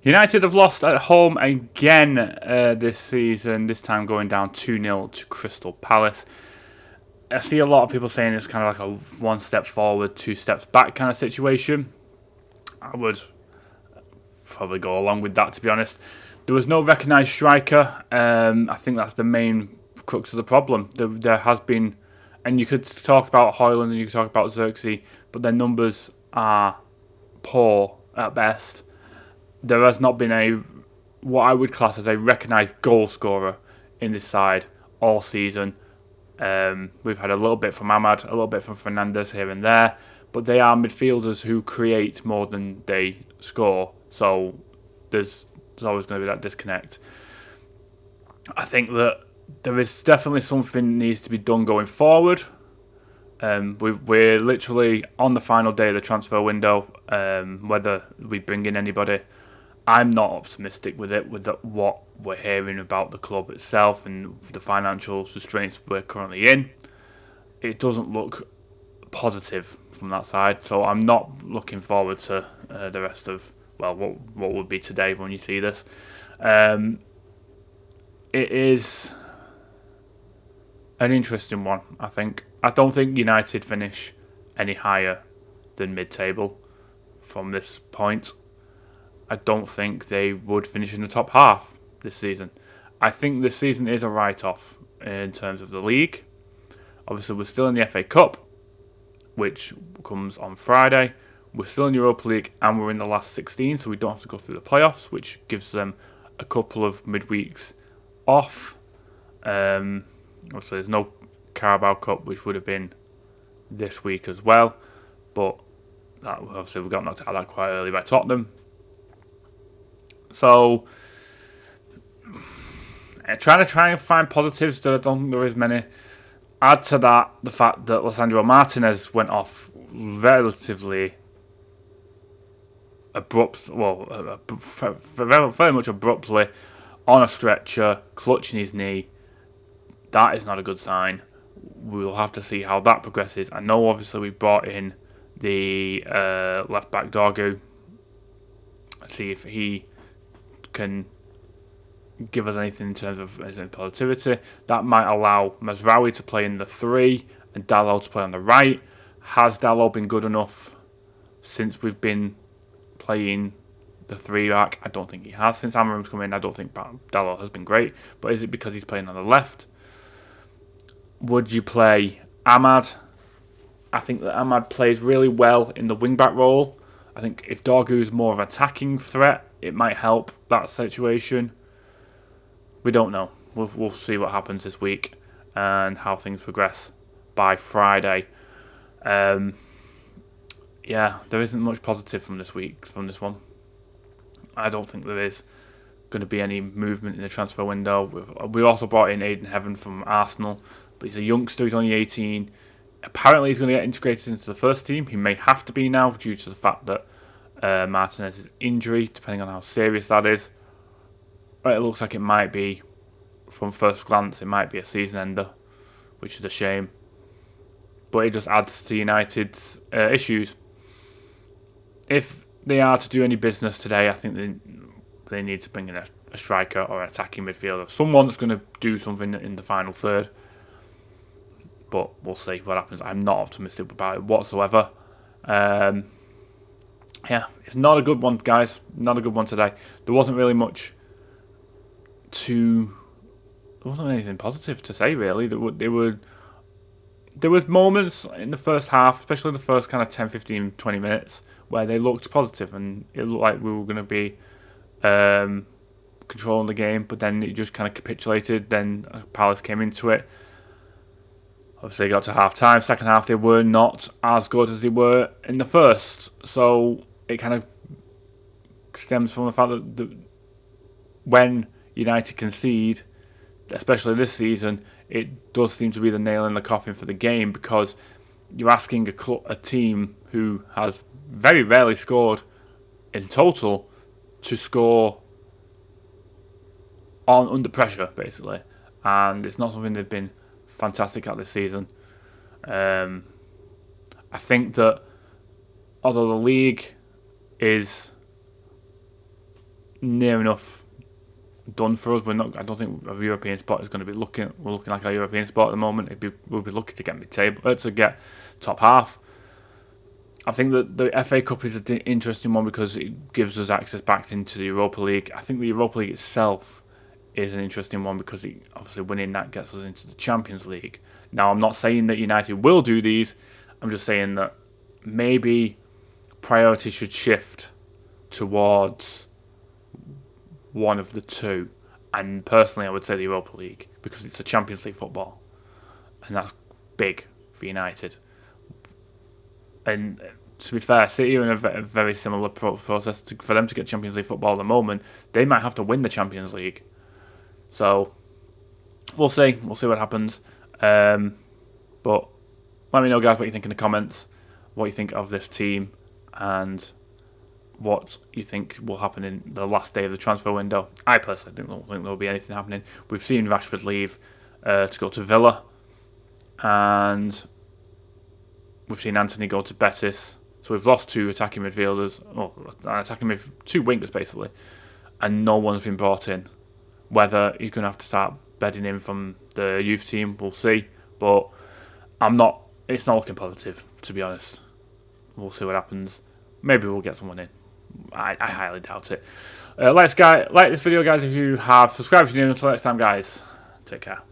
United have lost at home again this season, this time going down 2-0 to Crystal Palace. I see a lot of people saying it's kind of like a one step forward, two steps back kind of situation. I would probably go along with that, to be honest. There was no recognised striker. I think that's the main crux of the problem. There has been, and you could talk about Højlund and you could talk about Xerxes, but their numbers are poor at best. There has not been what I would class as a recognised goal scorer in this side all season. We've had a little bit from Ahmad, a little bit from Fernandes here and there, but they are midfielders who create more than they score. So there's always going to be that disconnect. I think that there is definitely something needs to be done going forward. We're literally on the final day of the transfer window. Whether we bring in anybody, I'm not optimistic with it, with what we're hearing about the club itself and the financial restraints we're currently in. It doesn't look positive from that side, so I'm not looking forward to the rest of, well, what would be today when you see this. It is an interesting one, I think. I don't think United finish any higher than mid-table from this point. I don't think they would finish in the top half this season. I think this season is a write-off in terms of the league. Obviously, we're still in the FA Cup, which comes on Friday. We're still in Europa League, and we're in the last 16, so we don't have to go through the playoffs, which gives them a couple of midweeks off. Obviously, there's no Carabao Cup, which would have been this week as well, but obviously we got knocked out of that quite early by Tottenham. So, trying and find positives that I don't think there is many. Add to that the fact that Lisandro Martinez went off relatively very much abruptly on a stretcher, clutching his knee. That is not a good sign. We'll have to see how that progresses. I know, obviously, we brought in the left back Dorgu. See if he can give us anything in terms of his positivity. That might allow Mazraoui to play in the 3 and Dalot to play on the right. Has Dalot been good enough since we've been playing the 3 back? I don't think he has. Since Amarim's come in, I don't think Dalot has been great. But is it because he's playing on the left? Would you play Ahmad? I think that Ahmad plays really well in the wing-back role. I think if Dorgu is more of an attacking threat, it might help that situation. We don't know. We'll see what happens this week and how things progress by Friday. There isn't much positive from this week, from this one. I don't think there is going to be any movement in the transfer window. We also brought in Aiden Heaven from Arsenal, but he's a youngster, he's only 18. Apparently he's going to get integrated into the first team. He may have to be now due to the fact that Martinez's injury, depending on how serious that is. It looks like it might be, from first glance, it might be a season ender, which is a shame. But it just adds to United's issues. If they are to do any business today, I think they need to bring in a striker or an attacking midfielder. Someone that's going to do something in the final third. But we'll see what happens. I'm not optimistic about it whatsoever. It's not a good one, guys. Not a good one today. There wasn't really anything positive to say, really. There was moments in the first half, especially the first kind of 10, 15, 20 minutes, where they looked positive and it looked like we were going to be controlling the game, but then it just kind of capitulated. Then Palace came into it. Obviously, they got to half-time. Second half, they were not as good as they were in the first. So it kind of stems from the fact that when United concede, especially this season, it does seem to be the nail in the coffin for the game, because you're asking a team who has very rarely scored in total to score under pressure, basically. And it's not something they've been fantastic at this season. I think that although the league is near enough done for us. We're not. I don't think a European spot is going to be looking. We're looking like a European spot at the moment. We'll be lucky to get mid-table, to get top half. I think that the FA Cup is an interesting one because it gives us access back into the Europa League. I think the Europa League itself is an interesting one because obviously winning that gets us into the Champions League. Now, I'm not saying that United will do these. I'm just saying that maybe priority should shift towards one of the two. And personally, I would say the Europa League because it's a Champions League football. And that's big for United. And to be fair, City are in a very similar process for them to get Champions League football at the moment. They might have to win the Champions League. So, we'll see. We'll see what happens. But let me know, guys, what you think in the comments. What you think of this team. And what you think will happen in the last day of the transfer window. I personally don't think there'll be anything happening. We've seen Rashford leave to go to Villa. And we've seen Anthony go to Betis. So we've lost two attacking midfielders, two wingers basically, and no one's been brought in. Whether he's going to have to start bedding in from the youth team, we'll see. But it's not looking positive, to be honest. We'll see what happens. Maybe we'll get someone in. I highly doubt it. Like this video, guys, if you have. Subscribe if you're new. Until next time, guys. Take care.